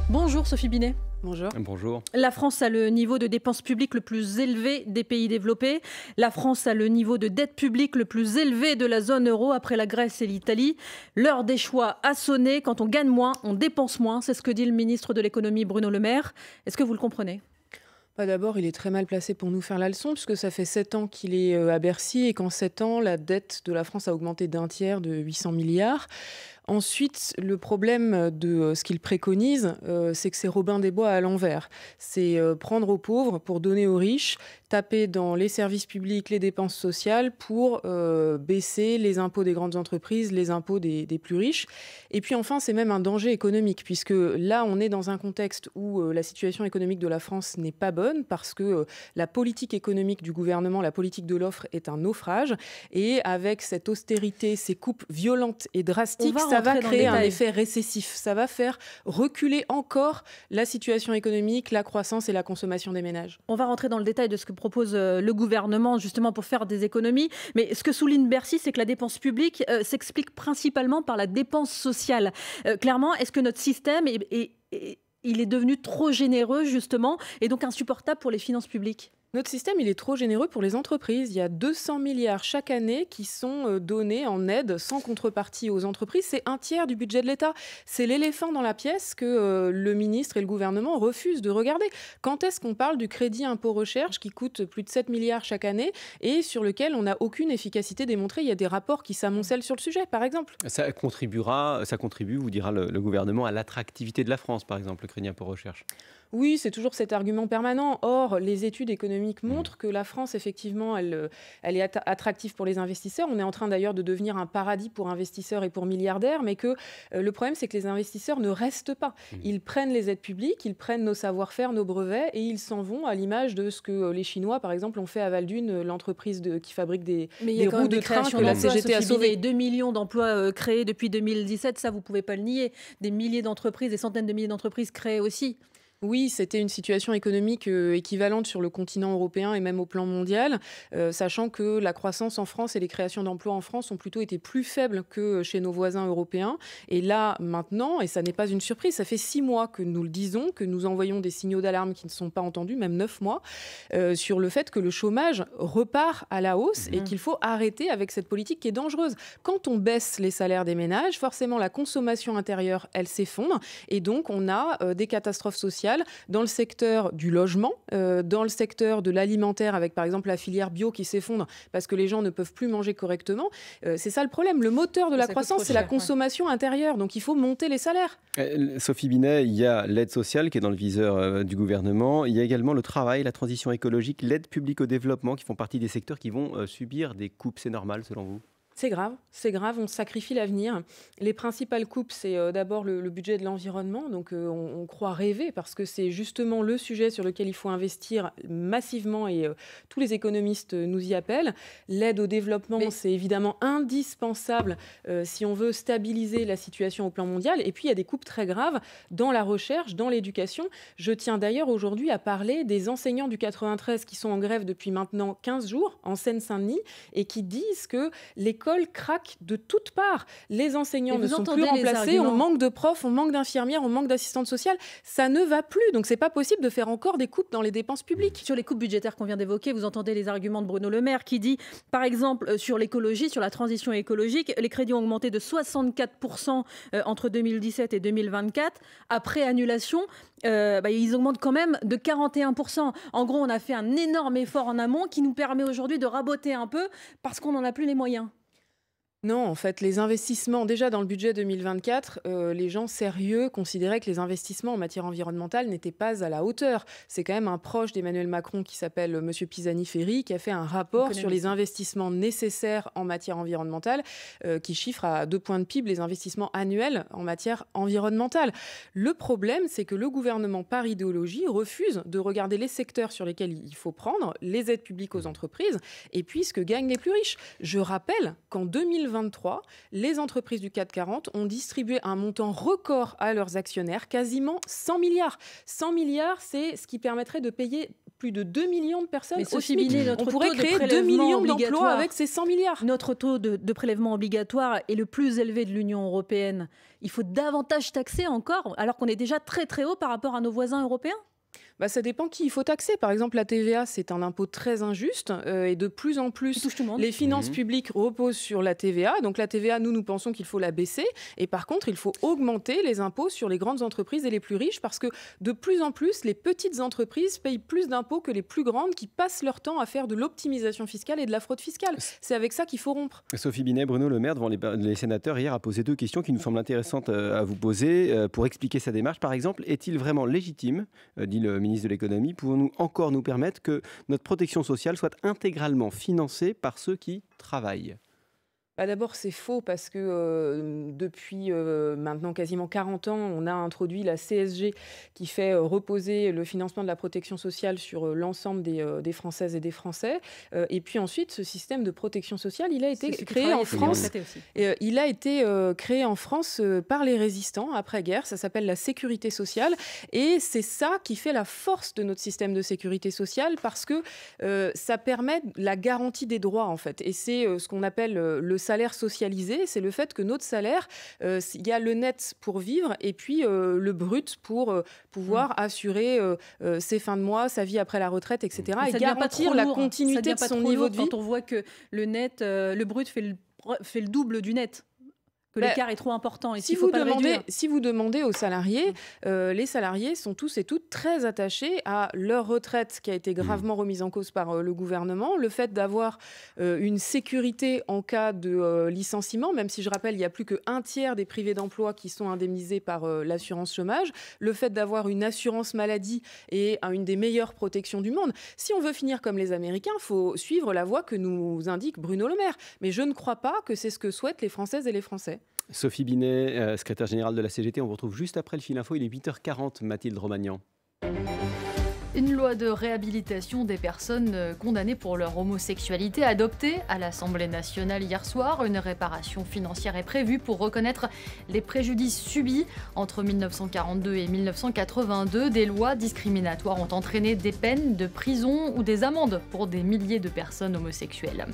Bonjour Sophie Binet. Bonjour. Bonjour. La France a le niveau de dépenses publiques le plus élevé des pays développés. La France a le niveau de dette publique le plus élevé de la zone euro après la Grèce et l'Italie. L'heure des choix a sonné. Quand on gagne moins, on dépense moins. C'est ce que dit le ministre de l'économie Bruno Le Maire. Est-ce que vous le comprenez ? D'abord, il est très mal placé pour nous faire la leçon, puisque ça fait 7 ans qu'il est à Bercy et qu'en 7 ans, la dette de la France a augmenté d'un tiers, de 800 milliards. Ensuite, le problème de ce qu'il préconise, c'est que c'est Robin des Bois à l'envers. C'est prendre aux pauvres pour donner aux riches, taper dans les services publics, les dépenses sociales pour baisser les impôts des grandes entreprises, les impôts des plus riches. Et puis enfin, c'est même un danger économique, puisque là, on est dans un contexte où la situation économique de la France n'est pas bonne, parce que la politique économique du gouvernement, la politique de l'offre est un naufrage. Et avec cette austérité, ces coupes violentes et drastiques, ça va créer un effet récessif. Ça va faire reculer encore la situation économique, la croissance et la consommation des ménages. On va rentrer dans le détail de ce que propose le gouvernement justement pour faire des économies. Mais ce que souligne Bercy, c'est que la dépense publique s'explique principalement par la dépense sociale. Clairement, est-ce que notre système il est devenu trop généreux justement et donc insupportable pour les finances publiques ? Notre système, il est trop généreux pour les entreprises. Il y a 200 milliards chaque année qui sont donnés en aide sans contrepartie aux entreprises. C'est un tiers du budget de l'État. C'est l'éléphant dans la pièce que le ministre et le gouvernement refusent de regarder. Quand est-ce qu'on parle du crédit impôt recherche qui coûte plus de 7 milliards chaque année et sur lequel on n'a aucune efficacité démontrée? Il y a des rapports qui s'amoncellent sur le sujet, par exemple. Ça contribue, vous dira le gouvernement, à l'attractivité de la France, par exemple, le crédit impôt recherche. Oui, c'est toujours cet argument permanent. Or, les études économiques montrent que la France, effectivement, elle est attractive pour les investisseurs. On est en train d'ailleurs de devenir un paradis pour investisseurs et pour milliardaires, mais que le problème, c'est que les investisseurs ne restent pas. Ils prennent les aides publiques, ils prennent nos savoir-faire, nos brevets, et ils s'en vont à l'image de ce que les Chinois, par exemple, ont fait à Valdune, l'entreprise qui fabrique des roues de train que la CGT a sauvées. 2 millions d'emplois créés depuis 2017, ça, vous ne pouvez pas le nier. Des milliers d'entreprises, des centaines de milliers d'entreprises créées aussi. Oui, c'était une situation économique équivalente sur le continent européen et même au plan mondial, sachant que la croissance en France et les créations d'emplois en France ont plutôt été plus faibles que chez nos voisins européens. Et là, maintenant, et ça n'est pas une surprise, ça fait 6 mois que nous le disons, que nous envoyons des signaux d'alarme qui ne sont pas entendus, même 9 mois, sur le fait que le chômage repart à la hausse et qu'il faut arrêter avec cette politique qui est dangereuse. Quand on baisse les salaires des ménages, forcément la consommation intérieure, elle s'effondre et donc on a des catastrophes sociales dans le secteur du logement, dans le secteur de l'alimentaire avec par exemple la filière bio qui s'effondre parce que les gens ne peuvent plus manger correctement. C'est ça le problème. Le moteur de la croissance, c'est la consommation intérieure. Donc il faut monter les salaires. Sophie Binet, il y a l'aide sociale qui est dans le viseur du gouvernement. Il y a également le travail, la transition écologique, l'aide publique au développement qui font partie des secteurs qui vont subir des coupes. C'est normal selon vous ? C'est grave, on sacrifie l'avenir. Les principales coupes, c'est d'abord le budget de l'environnement. Donc on croit rêver parce que c'est justement le sujet sur lequel il faut investir massivement et tous les économistes nous y appellent. L'aide au développement, c'est évidemment indispensable si on veut stabiliser la situation au plan mondial. Et puis il y a des coupes très graves dans la recherche, dans l'éducation. Je tiens d'ailleurs aujourd'hui à parler des enseignants du 93 qui sont en grève depuis maintenant 15 jours en Seine-Saint-Denis et qui disent que l'école craque de toutes parts. Les enseignants ne sont plus remplacés, on manque de profs, on manque d'infirmières, on manque d'assistantes sociales. Ça ne va plus. Donc, c'est pas possible de faire encore des coupes dans les dépenses publiques. Sur les coupes budgétaires qu'on vient d'évoquer, vous entendez les arguments de Bruno Le Maire qui dit, par exemple, sur l'écologie, sur la transition écologique, les crédits ont augmenté de 64% entre 2017 et 2024. Après annulation, ils augmentent quand même de 41%. En gros, on a fait un énorme effort en amont qui nous permet aujourd'hui de raboter un peu parce qu'on n'en a plus les moyens. Non, en fait, les investissements, déjà dans le budget 2024, les gens sérieux considéraient que les investissements en matière environnementale n'étaient pas à la hauteur. C'est quand même un proche d'Emmanuel Macron qui s'appelle M. Pisani-Ferry qui a fait un rapport sur les investissements nécessaires en matière environnementale qui chiffre à 2 points de PIB les investissements annuels en matière environnementale. Le problème, c'est que le gouvernement, par idéologie, refuse de regarder les secteurs sur lesquels il faut prendre les aides publiques aux entreprises et puis ce que gagnent les plus riches. Je rappelle qu'en 2023, les entreprises du CAC 40 ont distribué un montant record à leurs actionnaires, quasiment 100 milliards. 100 milliards, c'est ce qui permettrait de payer plus de 2 millions de personnes au Sophie SMIC. Binet, On pourrait créer 2 millions d'emplois avec ces 100 milliards. Notre taux de prélèvement obligatoire est le plus élevé de l'Union européenne. Il faut davantage taxer encore, alors qu'on est déjà très très haut par rapport à nos voisins européens. Ça dépend qui il faut taxer. Par exemple, la TVA, c'est un impôt très injuste et de plus en plus, les finances publiques reposent sur la TVA. Donc la TVA, nous pensons qu'il faut la baisser. Et par contre, il faut augmenter les impôts sur les grandes entreprises et les plus riches parce que de plus en plus, les petites entreprises payent plus d'impôts que les plus grandes qui passent leur temps à faire de l'optimisation fiscale et de la fraude fiscale. C'est avec ça qu'il faut rompre. Sophie Binet, Bruno Le Maire, devant les sénateurs hier, a posé 2 questions qui nous semblent intéressantes à vous poser pour expliquer sa démarche. Par exemple, est-il vraiment légitime, dit le ministre de l'économie, pouvons-nous encore nous permettre que notre protection sociale soit intégralement financée par ceux qui travaillent ? D'abord, c'est faux parce que depuis maintenant quasiment 40 ans, on a introduit la CSG qui fait reposer le financement de la protection sociale sur l'ensemble des Françaises et des Français. Et puis ensuite, ce système de protection sociale, il a été créé en France. Il a été créé en France par les résistants après-guerre. Ça s'appelle la sécurité sociale. Et c'est ça qui fait la force de notre système de sécurité sociale parce que ça permet la garantie des droits, en fait. Et c'est ce qu'on appelle le salaire socialisé, c'est le fait que notre salaire, il y a le net pour vivre et puis le brut pour pouvoir assurer ses fins de mois, sa vie après la retraite, etc. Et garantir la continuité de son niveau de vie. Quand on voit que le net, le brut fait le double du net. L'écart est trop important. Et si vous demandez aux salariés, les salariés sont tous et toutes très attachés à leur retraite qui a été gravement remise en cause par le gouvernement. Le fait d'avoir une sécurité en cas de licenciement, même si je rappelle, il y a plus qu'un tiers des privés d'emploi qui sont indemnisés par l'assurance chômage. Le fait d'avoir une assurance maladie et une des meilleures protections du monde. Si on veut finir comme les Américains, il faut suivre la voie que nous indique Bruno Le Maire. Mais je ne crois pas que c'est ce que souhaitent les Françaises et les Français. Sophie Binet, secrétaire générale de la CGT, on vous retrouve juste après le fil info, il est 8h40, Mathilde Romagnan. Une loi de réhabilitation des personnes condamnées pour leur homosexualité adoptée à l'Assemblée nationale hier soir. Une réparation financière est prévue pour reconnaître les préjudices subis entre 1942 et 1982. Des lois discriminatoires ont entraîné des peines de prison ou des amendes pour des milliers de personnes homosexuelles.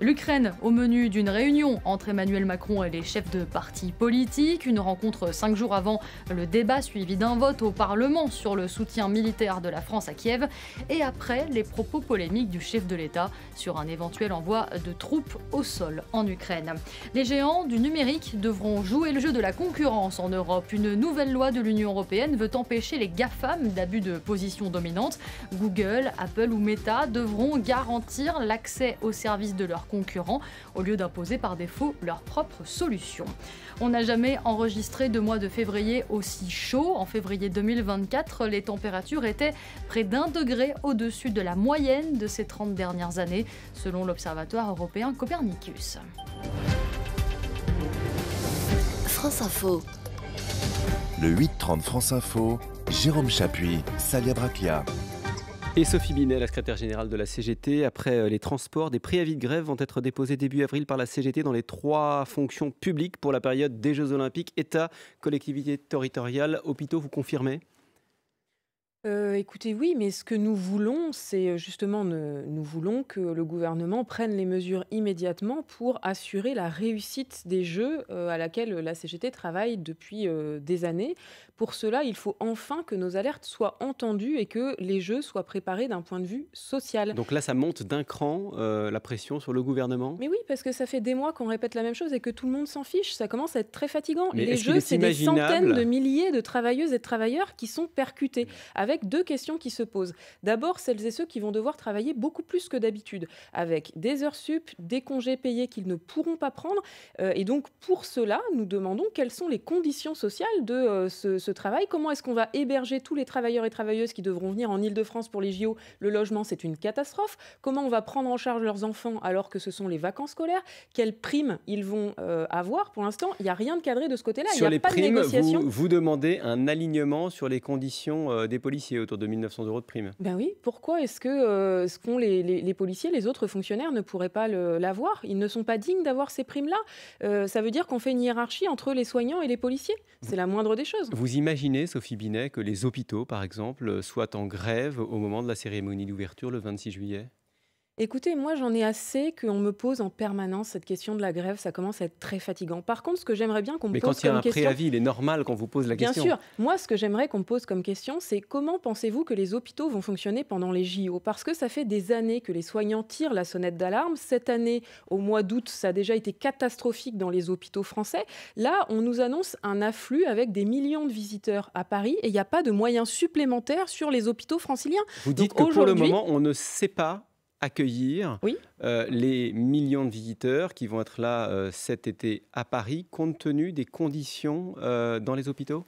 L'Ukraine au menu d'une réunion entre Emmanuel Macron et les chefs de partis politiques. Une rencontre 5 jours avant le débat suivi d'un vote au Parlement sur le soutien militaire de la France à Kiev et après les propos polémiques du chef de l'État sur un éventuel envoi de troupes au sol en Ukraine. Les géants du numérique devront jouer le jeu de la concurrence en Europe. Une nouvelle loi de l'Union européenne veut empêcher les GAFAM d'abus de position dominante. Google, Apple ou Meta devront garantir l'accès aux services de leurs concurrents au lieu d'imposer par défaut leurs propres solutions. On n'a jamais enregistré de mois de février aussi chaud. En février 2024, les températures étaient près d'1 degré au-dessus de la moyenne de ces 30 dernières années, selon l'Observatoire européen Copernicus. France Info. Le 8-30 France Info, Jérôme Chapuis, Salia Braclia. Et Sophie Binet, la secrétaire générale de la CGT. Après les transports, des préavis de grève vont être déposés début avril par la CGT dans les 3 fonctions publiques pour la période des Jeux Olympiques. État, collectivités territoriales, hôpitaux, vous confirmez ? Écoutez, oui, mais ce que nous voulons, c'est justement, nous voulons que le gouvernement prenne les mesures immédiatement pour assurer la réussite des Jeux à laquelle la CGT travaille depuis des années. Pour cela, il faut enfin que nos alertes soient entendues et que les Jeux soient préparés d'un point de vue social. Donc là, ça monte d'un cran la pression sur le gouvernement ? Mais oui, parce que ça fait des mois qu'on répète la même chose et que tout le monde s'en fiche. Ça commence à être très fatigant. Mais les Jeux, c'est des centaines de milliers de travailleuses et de travailleurs qui sont percutés, avec 2 questions qui se posent. D'abord, celles et ceux qui vont devoir travailler beaucoup plus que d'habitude, avec des heures sup, des congés payés qu'ils ne pourront pas prendre. Et donc, pour cela, nous demandons quelles sont les conditions sociales de ce travail. Comment est-ce qu'on va héberger tous les travailleurs et travailleuses qui devront venir en Île-de-France pour les JO ? Le logement, c'est une catastrophe. Comment on va prendre en charge leurs enfants alors que ce sont les vacances scolaires ? Quelles primes ils vont avoir ? Pour l'instant, il n'y a rien de cadré de ce côté-là. Sur il n'y a pas primes, de négociation. vous demandez un alignement sur les conditions des policiers. policiers, autour de 1 900 € de prime. Ben oui, pourquoi est-ce que ce qu'ont les policiers, les autres fonctionnaires ne pourraient pas l'avoir? Ils ne sont pas dignes d'avoir ces primes-là. Ça veut dire qu'on fait une hiérarchie entre les soignants et les policiers. C'est la moindre des choses. Vous imaginez, Sophie Binet, que les hôpitaux, par exemple, soient en grève au moment de la cérémonie d'ouverture le 26 juillet? Écoutez, moi j'en ai assez qu'on me pose en permanence cette question de la grève, ça commence à être très fatigant. Par contre, ce que j'aimerais bien qu'on me Mais pose quand il y a comme un question... préavis, il est normal qu'on vous pose la Bien question. sûr, moi ce que j'aimerais qu'on me pose comme question, c'est comment pensez-vous que les hôpitaux vont fonctionner pendant les JO? Parce que ça fait des années que les soignants tirent la sonnette d'alarme. Cette année, au mois d'août, ça a déjà été catastrophique dans les hôpitaux français. Là, on nous annonce un afflux avec des millions de visiteurs à Paris et il n'y a pas de moyens supplémentaires sur les hôpitaux franciliens. Vous dites Donc, que pour le moment, on ne sait pas accueillir Oui. Les millions de visiteurs qui vont être là cet été à Paris, compte tenu des conditions dans les hôpitaux?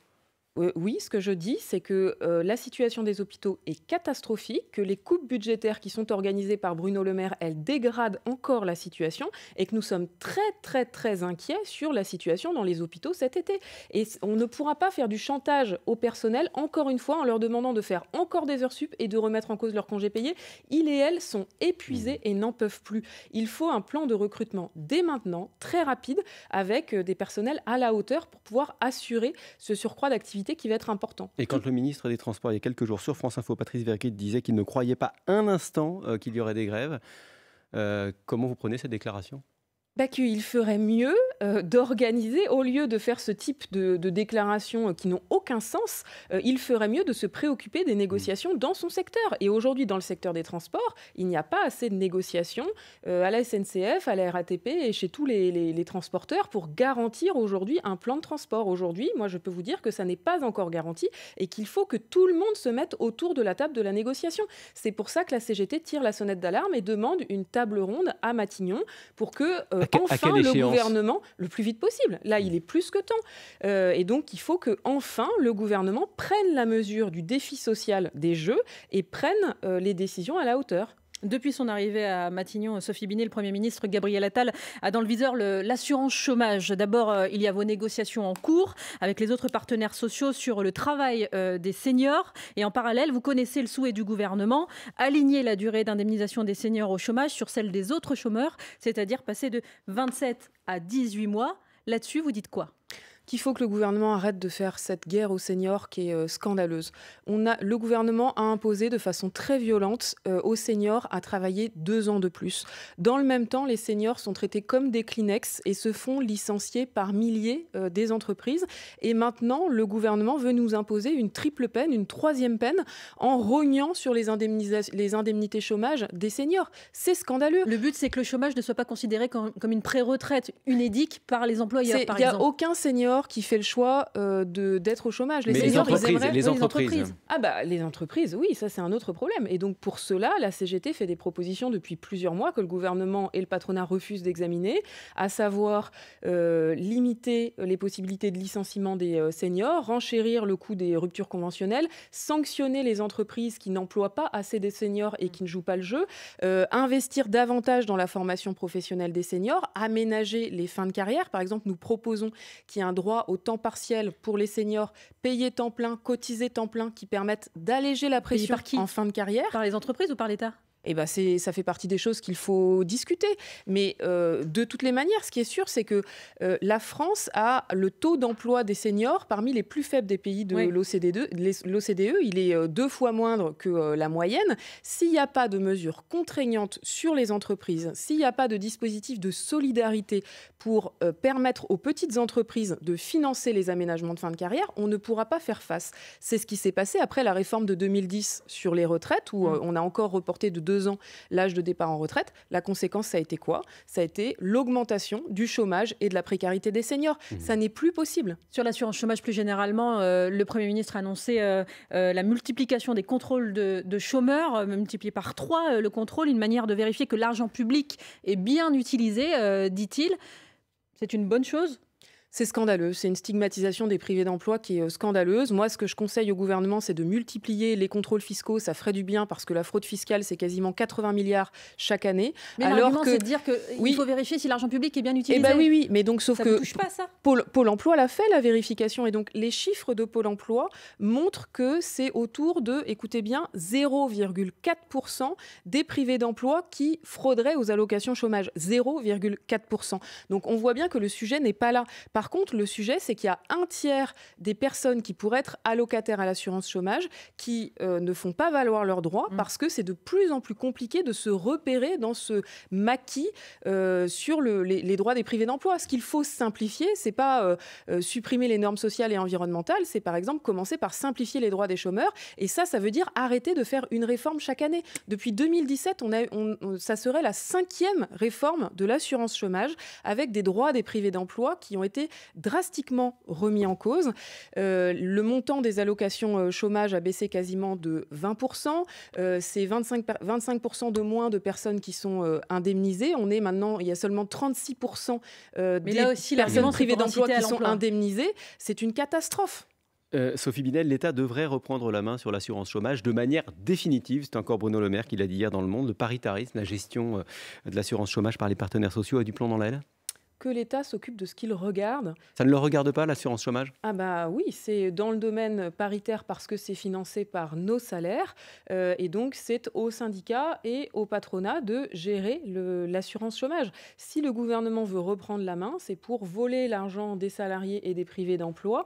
Oui, ce que je dis, c'est que la situation des hôpitaux est catastrophique, que les coupes budgétaires qui sont organisées par Bruno Le Maire, elles dégradent encore la situation et que nous sommes très, très, très inquiets sur la situation dans les hôpitaux cet été. Et on ne pourra pas faire du chantage au personnel, encore une fois, en leur demandant de faire encore des heures sup et de remettre en cause leurs congés payés. Ils et elles sont épuisés et n'en peuvent plus. Il faut un plan de recrutement dès maintenant, très rapide, avec des personnels à la hauteur pour pouvoir assurer ce surcroît d'activité qui va être important. Et quand le ministre des Transports, il y a quelques jours sur France Info, Patrice Vergrit, disait qu'il ne croyait pas un instant qu'il y aurait des grèves, comment vous prenez cette déclaration? Qu'il ferait mieux d'organiser, au lieu de faire ce type de déclarations qui n'ont aucun sens, il ferait mieux de se préoccuper des négociations dans son secteur. Et aujourd'hui, dans le secteur des transports, il n'y a pas assez de négociations à la SNCF, à la RATP et chez tous les transporteurs pour garantir aujourd'hui un plan de transport. Aujourd'hui, moi, je peux vous dire que ça n'est pas encore garanti et qu'il faut que tout le monde se mette autour de la table de la négociation. C'est pour ça que la CGT tire la sonnette d'alarme et demande une table ronde à Matignon pour que enfin le gouvernement, le plus vite possible. Là, il est plus que temps. Et donc, il faut que enfin le gouvernement prenne la mesure du défi social des Jeux et prenne les décisions à la hauteur. Depuis son arrivée à Matignon, Sophie Binet, le Premier ministre Gabriel Attal a dans le viseur l'assurance chômage. D'abord, il y a vos négociations en cours avec les autres partenaires sociaux sur le travail des seniors. Et en parallèle, vous connaissez le souhait du gouvernement, aligner la durée d'indemnisation des seniors au chômage sur celle des autres chômeurs, c'est-à-dire passer de 27 à 18 mois. Là-dessus, vous dites quoi ? Qu'il faut que le gouvernement arrête de faire cette guerre aux seniors qui est scandaleuse. Le gouvernement a imposé de façon très violente aux seniors à travailler 2 ans de plus. Dans le même temps, les seniors sont traités comme des Kleenex et se font licencier par milliers des entreprises. Et maintenant, le gouvernement veut nous imposer une triple peine, une 3e peine, en rognant sur les indemnités chômage des seniors. C'est scandaleux. Le but, c'est que le chômage ne soit pas considéré comme une pré-retraite unédique par les employeurs, par exemple. Il n'y a aucun senior qui fait le choix d'être au chômage. Les entreprises. Les entreprises, oui, ça c'est un autre problème. Et donc pour cela, la CGT fait des propositions depuis plusieurs mois que le gouvernement et le patronat refusent d'examiner, à savoir limiter les possibilités de licenciement des seniors, renchérir le coût des ruptures conventionnelles, sanctionner les entreprises qui n'emploient pas assez de seniors et qui ne jouent pas le jeu, investir davantage dans la formation professionnelle des seniors, aménager les fins de carrière. Par exemple, nous proposons qu'il y ait un droit au temps partiel pour les seniors, payés temps plein, cotisés temps plein, qui permettent d'alléger la pression en fin de carrière. Par les entreprises ou par l'État ? Ça fait partie des choses qu'il faut discuter. Mais de toutes les manières, ce qui est sûr, c'est que la France a le taux d'emploi des seniors parmi les plus faibles des pays de l'OCDE. Il est 2 fois moindre que la moyenne. S'il n'y a pas de mesures contraignantes sur les entreprises, s'il n'y a pas de dispositif de solidarité pour permettre aux petites entreprises de financer les aménagements de fin de carrière, on ne pourra pas faire face. C'est ce qui s'est passé après la réforme de 2010 sur les retraites, où on a encore reporté de 2 ans l'âge de départ en retraite. La conséquence, ça a été quoi ? Ça a été l'augmentation du chômage et de la précarité des seniors. Ça n'est plus possible. Sur l'assurance chômage plus généralement, le Premier ministre a annoncé la multiplication des contrôles de chômeurs, multiplié par 3 le contrôle, une manière de vérifier que l'argent public est bien utilisé, dit-il. C'est une bonne chose ? C'est scandaleux, c'est une stigmatisation des privés d'emploi qui est scandaleuse. Moi, ce que je conseille au gouvernement, c'est de multiplier les contrôles fiscaux, ça ferait du bien parce que la fraude fiscale, c'est quasiment 80 milliards chaque année. Mais l'argument, c'est de dire qu'il faut vérifier si l'argent public est bien utilisé. Oui, mais donc sauf ça que ne touche pas, ça. Pôle emploi l'a fait, la vérification, et donc les chiffres de Pôle emploi montrent que c'est autour de, écoutez bien, 0,4% des privés d'emploi qui frauderaient aux allocations chômage. 0,4%. Donc on voit bien que le sujet n'est pas là. Par contre, le sujet, c'est qu'il y a un tiers des personnes qui pourraient être allocataires à l'assurance chômage qui ne font pas valoir leurs droits parce que c'est de plus en plus compliqué de se repérer dans ce maquis sur les droits des privés d'emploi. Ce qu'il faut simplifier, c'est pas supprimer les normes sociales et environnementales, c'est par exemple commencer par simplifier les droits des chômeurs. Et ça veut dire arrêter de faire une réforme chaque année. Depuis 2017, ça serait la 5e réforme de l'assurance chômage avec des droits des privés d'emploi qui ont été drastiquement remis en cause. Le montant des allocations chômage a baissé quasiment de 20%. C'est 25% de moins de personnes qui sont indemnisées. Il y a seulement 36% des personnes privées d'emploi qui sont indemnisées. C'est une catastrophe. Sophie Binet, l'État devrait reprendre la main sur l'assurance chômage de manière définitive. C'est encore Bruno Le Maire qui l'a dit hier dans Le Monde. Le paritarisme, la gestion de l'assurance chômage par les partenaires sociaux a du plomb dans l'aile. Que l'État s'occupe de ce qu'il regarde. Ça ne le regarde pas, l'assurance chômage ? Ah bah oui, c'est dans le domaine paritaire parce que c'est financé par nos salaires et donc c'est aux syndicats et au patronat de gérer l'assurance chômage. Si le gouvernement veut reprendre la main, c'est pour voler l'argent des salariés et des privés d'emploi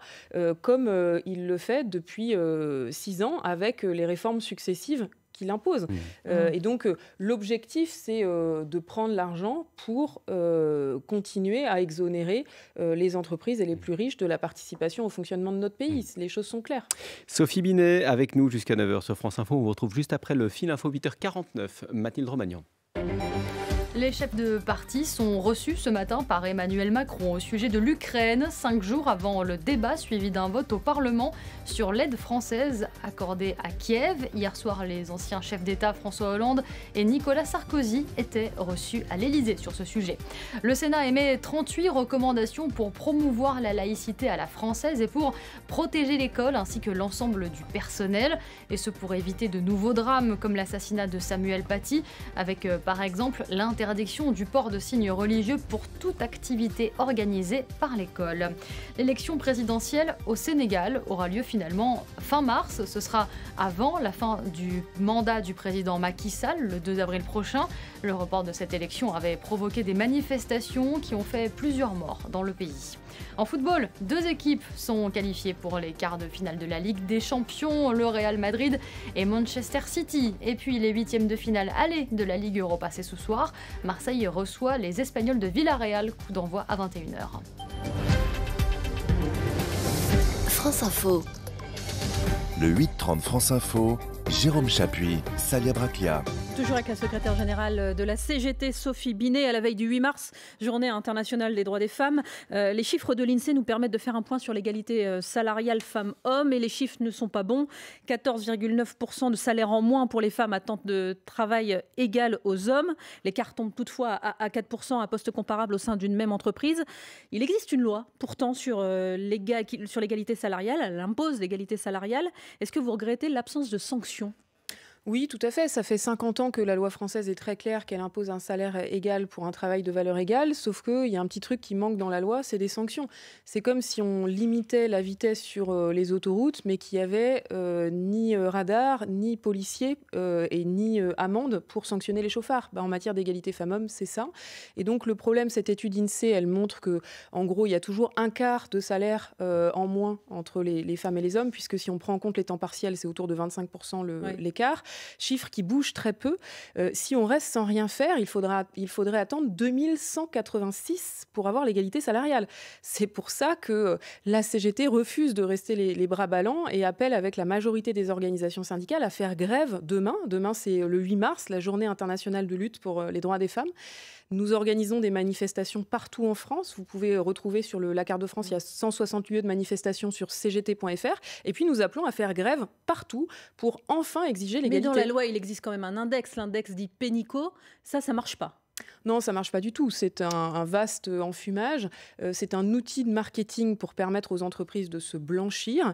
comme il le fait depuis 6 ans avec les réformes successives qu'il impose. Et donc, l'objectif, c'est de prendre l'argent pour continuer à exonérer les entreprises et les plus riches de la participation au fonctionnement de notre pays. Les choses sont claires. Sophie Binet, avec nous jusqu'à 9h sur France Info. On vous retrouve juste après le fil info 8h49. Mathilde Romagnan. Les chefs de parti sont reçus ce matin par Emmanuel Macron au sujet de l'Ukraine, 5 jours avant le débat suivi d'un vote au Parlement sur l'aide française accordée à Kiev. Hier soir, les anciens chefs d'État François Hollande et Nicolas Sarkozy étaient reçus à l'Élysée sur ce sujet. Le Sénat émet 38 recommandations pour promouvoir la laïcité à la française et pour protéger l'école ainsi que l'ensemble du personnel. Et ce pour éviter de nouveaux drames comme l'assassinat de Samuel Paty avec par exemple l'interdiction du port de signes religieux pour toute activité organisée par l'école. L'élection présidentielle au Sénégal aura lieu finalement fin mars. Ce sera avant la fin du mandat du président Macky Sall, le 2 avril prochain. Le report de cette élection avait provoqué des manifestations qui ont fait plusieurs morts dans le pays. En football, 2 équipes sont qualifiées pour les quarts de finale de la Ligue des Champions, le Real Madrid et Manchester City. Et puis les 8e de finale aller de la Ligue Europa, c'est ce soir. Marseille reçoit les Espagnols de Villarreal, coup d'envoi à 21h. France Info. Le 8-30 France Info, Jérôme Chapuis, Salia Braclia. Toujours avec la secrétaire générale de la CGT, Sophie Binet, à la veille du 8 mars, journée internationale des droits des femmes. Les chiffres de l'INSEE nous permettent de faire un point sur l'égalité salariale femmes-hommes et les chiffres ne sont pas bons. 14,9% de salaire en moins pour les femmes à temps de travail égal aux hommes. L'écart tombe toutefois à 4% à poste comparable au sein d'une même entreprise. Il existe une loi pourtant sur l'égalité salariale, elle impose l'égalité salariale. Est-ce que vous regrettez l'absence de sanctions ? Oui, tout à fait. Ça fait 50 ans que la loi française est très claire, qu'elle impose un salaire égal pour un travail de valeur égale, sauf qu'il y a un petit truc qui manque dans la loi, c'est des sanctions. C'est comme si on limitait la vitesse sur les autoroutes, mais qu'il n'y avait ni radar, ni policiers et ni amende pour sanctionner les chauffards. En matière d'égalité femmes-hommes, c'est ça. Et donc le problème, cette étude INSEE, elle montre que, en gros, il y a toujours un quart de salaire en moins entre les femmes et les hommes, puisque si on prend en compte les temps partiels, c'est autour de 25% l'écart. Chiffre qui bouge très peu. Si on reste sans rien faire, il faudrait attendre 2186 pour avoir l'égalité salariale. C'est pour ça que la CGT refuse de rester les bras ballants et appelle avec la majorité des organisations syndicales à faire grève demain. Demain, c'est le 8 mars, la journée internationale de lutte pour les droits des femmes. Nous organisons des manifestations partout en France. Vous pouvez retrouver sur la carte de France, il y a 160 lieux de manifestations sur cgt.fr. Et puis nous appelons à faire grève partout pour enfin exiger l'égalité. Mais dans la loi, il existe quand même un index. L'index dit Pénicaud. Ça marche pas. Non, ça ne marche pas du tout. C'est un vaste enfumage. C'est un outil de marketing pour permettre aux entreprises de se blanchir,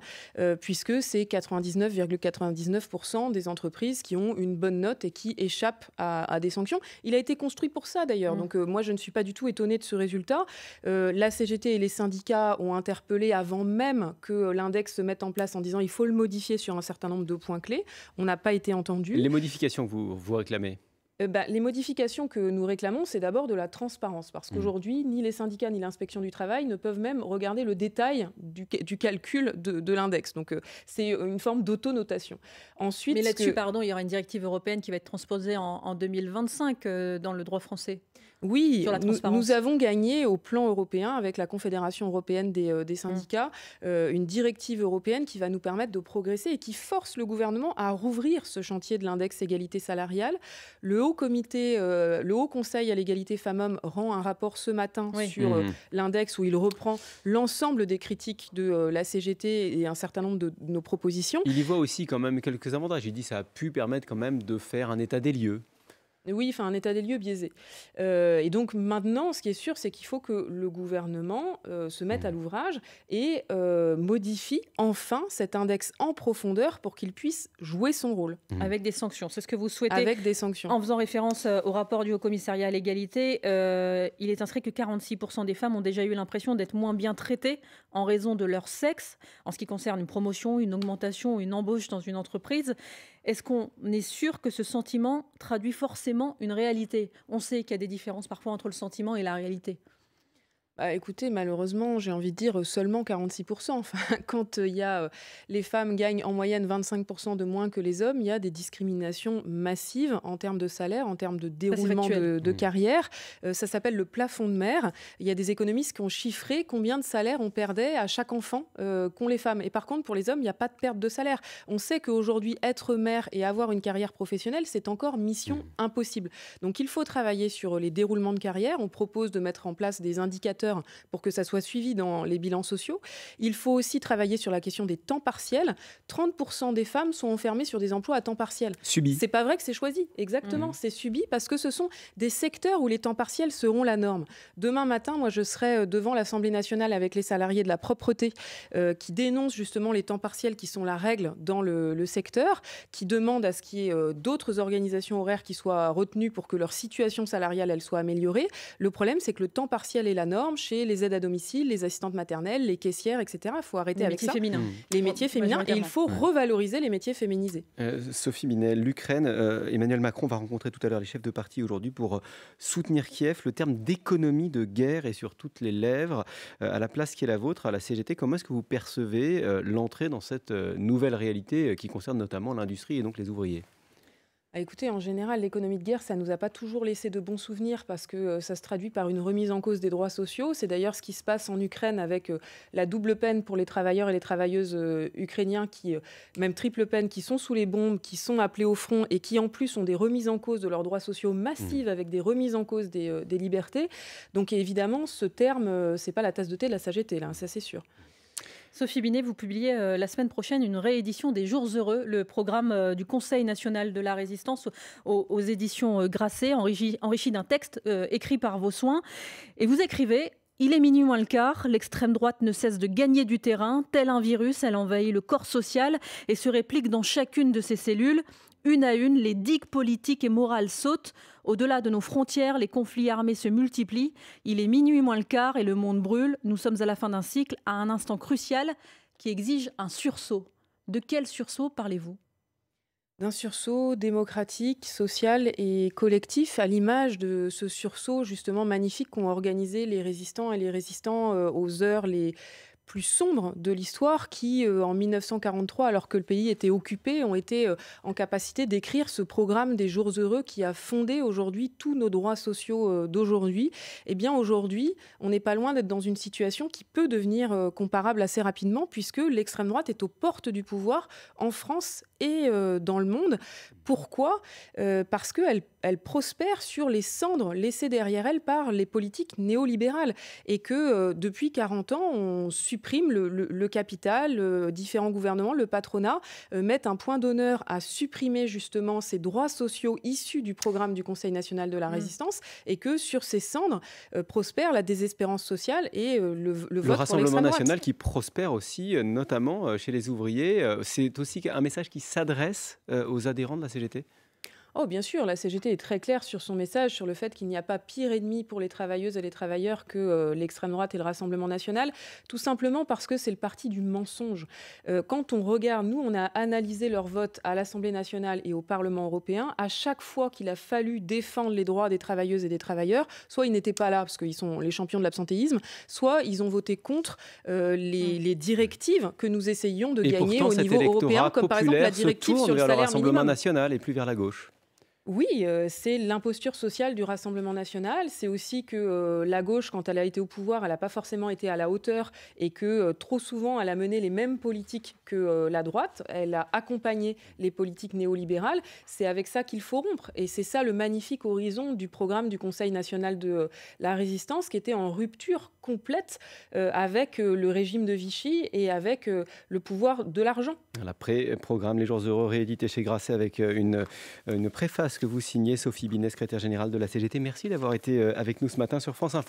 puisque c'est 99,99% des entreprises qui ont une bonne note et qui échappent à des sanctions. Il a été construit pour ça, d'ailleurs. Donc, moi, je ne suis pas du tout étonnée de ce résultat. La CGT et les syndicats ont interpellé avant même que l'index se mette en place en disant qu'il faut le modifier sur un certain nombre de points clés. On n'a pas été entendu. Les modifications que vous réclamez? Les modifications que nous réclamons, c'est d'abord de la transparence, parce qu'aujourd'hui, ni les syndicats ni l'inspection du travail ne peuvent même regarder le détail du calcul de l'index. Donc, c'est une forme d'autonotation. Ensuite, mais là-dessus, il y aura une directive européenne qui va être transposée en 2025 dans le droit français. Oui, nous avons gagné au plan européen avec la Confédération européenne des syndicats une directive européenne qui va nous permettre de progresser et qui force le gouvernement à rouvrir ce chantier de l'index égalité salariale. Le Haut Conseil à l'égalité femmes-hommes rend un rapport ce matin sur l'index où il reprend l'ensemble des critiques de la CGT et un certain nombre de nos propositions. Il y voit aussi quand même quelques avantages. Il dit que ça a pu permettre quand même de faire un état des lieux. Oui, un état des lieux biaisé. Et donc maintenant, ce qui est sûr, c'est qu'il faut que le gouvernement se mette à l'ouvrage et modifie enfin cet index en profondeur pour qu'il puisse jouer son rôle. Avec des sanctions, c'est ce que vous souhaitez. Avec des sanctions. En faisant référence au rapport du Haut-Commissariat à l'égalité, il est inscrit que 46% des femmes ont déjà eu l'impression d'être moins bien traitées en raison de leur sexe, en ce qui concerne une promotion, une augmentation, une embauche dans une entreprise. Est-ce qu'on est sûr que ce sentiment traduit forcément une réalité? On sait qu'il y a des différences parfois entre le sentiment et la réalité. Écoutez, malheureusement, j'ai envie de dire seulement 46%. Quand les femmes gagnent en moyenne 25% de moins que les hommes, il y a des discriminations massives en termes de salaire, en termes de déroulement de carrière. Ça s'appelle le plafond de mer. Il y a des économistes qui ont chiffré combien de salaire on perdait à chaque enfant qu'ont les femmes. Et par contre, pour les hommes, il n'y a pas de perte de salaire. On sait qu'aujourd'hui, être mère et avoir une carrière professionnelle, c'est encore mission impossible. Donc, il faut travailler sur les déroulements de carrière. On propose de mettre en place des indicateurs pour que ça soit suivi dans les bilans sociaux. Il faut aussi travailler sur la question des temps partiels. 30% des femmes sont enfermées sur des emplois à temps partiel. Subi. C'est pas vrai que c'est choisi. Exactement, c'est subi parce que ce sont des secteurs où les temps partiels seront la norme. Demain matin, moi, je serai devant l'Assemblée nationale avec les salariés de la propreté qui dénoncent justement les temps partiels qui sont la règle dans le secteur, qui demandent à ce qu'il y ait d'autres organisations horaires qui soient retenues pour que leur situation salariale elle soit améliorée. Le problème, c'est que le temps partiel est la norme chez les aides à domicile, les assistantes maternelles, les caissières, etc. Il faut arrêter avec ça. Les métiers féminins. Et il faut revaloriser les métiers féminisés. Sophie Binet, l'Ukraine, Emmanuel Macron va rencontrer tout à l'heure les chefs de parti aujourd'hui pour soutenir Kiev. Le terme d'économie de guerre est sur toutes les lèvres. À la place qui est la vôtre, à la CGT, comment est-ce que vous percevez l'entrée dans cette nouvelle réalité qui concerne notamment l'industrie et donc les ouvriers ? Écoutez, en général, l'économie de guerre, ça ne nous a pas toujours laissé de bons souvenirs parce que ça se traduit par une remise en cause des droits sociaux. C'est d'ailleurs ce qui se passe en Ukraine avec la double peine pour les travailleurs et les travailleuses ukrainiens, même triple peine, qui sont sous les bombes, qui sont appelés au front et qui en plus ont des remises en cause de leurs droits sociaux massives avec des remises en cause des libertés. Donc évidemment, ce terme, c'est pas la tasse de thé de la CGT, là, ça c'est sûr. Sophie Binet, vous publiez la semaine prochaine une réédition des Jours heureux, le programme du Conseil national de la résistance aux éditions Grasset, enrichi d'un texte écrit par vos soins. Et vous écrivez: il est minuit moins le quart, l'extrême droite ne cesse de gagner du terrain, tel un virus, elle envahit le corps social et se réplique dans chacune de ses cellules. Une à une, les digues politiques et morales sautent. Au-delà de nos frontières, les conflits armés se multiplient. Il est minuit moins le quart et le monde brûle. Nous sommes à la fin d'un cycle, à un instant crucial qui exige un sursaut. De quel sursaut parlez-vous ? D'un sursaut démocratique, social et collectif, à l'image de ce sursaut justement magnifique qu'ont organisé les résistants et les résistants aux heures les plus sombres de l'histoire qui, en 1943, alors que le pays était occupé, ont été en capacité d'écrire ce programme des Jours heureux qui a fondé aujourd'hui tous nos droits sociaux d'aujourd'hui. Eh bien, aujourd'hui, on n'est pas loin d'être dans une situation qui peut devenir comparable assez rapidement puisque l'extrême droite est aux portes du pouvoir en France et dans le monde. Pourquoi ? Parce qu'elle elle prospère sur les cendres laissées derrière elle par les politiques néolibérales. Et que depuis 40 ans, on supprime le capital, différents gouvernements, le patronat, mettent un point d'honneur à supprimer justement ces droits sociaux issus du programme du Conseil national de la résistance, et que sur ces cendres prospère la désespérance sociale et le vote pour l'extrême droite. Le Rassemblement national qui prospère aussi, notamment chez les ouvriers. C'est aussi un message qui s'adresse aux adhérents de la CGT ? Oh, bien sûr, la CGT est très claire sur son message, sur le fait qu'il n'y a pas pire ennemi pour les travailleuses et les travailleurs que l'extrême droite et le Rassemblement national, tout simplement parce que c'est le parti du mensonge. Quand on regarde, nous, on a analysé leur vote à l'Assemblée nationale et au Parlement européen. À chaque fois qu'il a fallu défendre les droits des travailleuses et des travailleurs, soit ils n'étaient pas là parce qu'ils sont les champions de l'absentéisme, soit ils ont voté contre les directives que nous essayions de gagner au niveau européen, comme par exemple la directive sur le salaire minimum. Le Rassemblement national et plus vers la gauche. Oui, c'est l'imposture sociale du Rassemblement national. C'est aussi que la gauche, quand elle a été au pouvoir, elle n'a pas forcément été à la hauteur et que trop souvent, elle a mené les mêmes politiques que la droite. Elle a accompagné les politiques néolibérales. C'est avec ça qu'il faut rompre. Et c'est ça le magnifique horizon du programme du Conseil national de la résistance, qui était en rupture complète avec le régime de Vichy et avec le pouvoir de l'argent. L'après-programme Les Jours Heureux, réédité chez Grasset avec une préface que vous signez, Sophie Binet, secrétaire générale de la CGT. Merci d'avoir été avec nous ce matin sur France Info.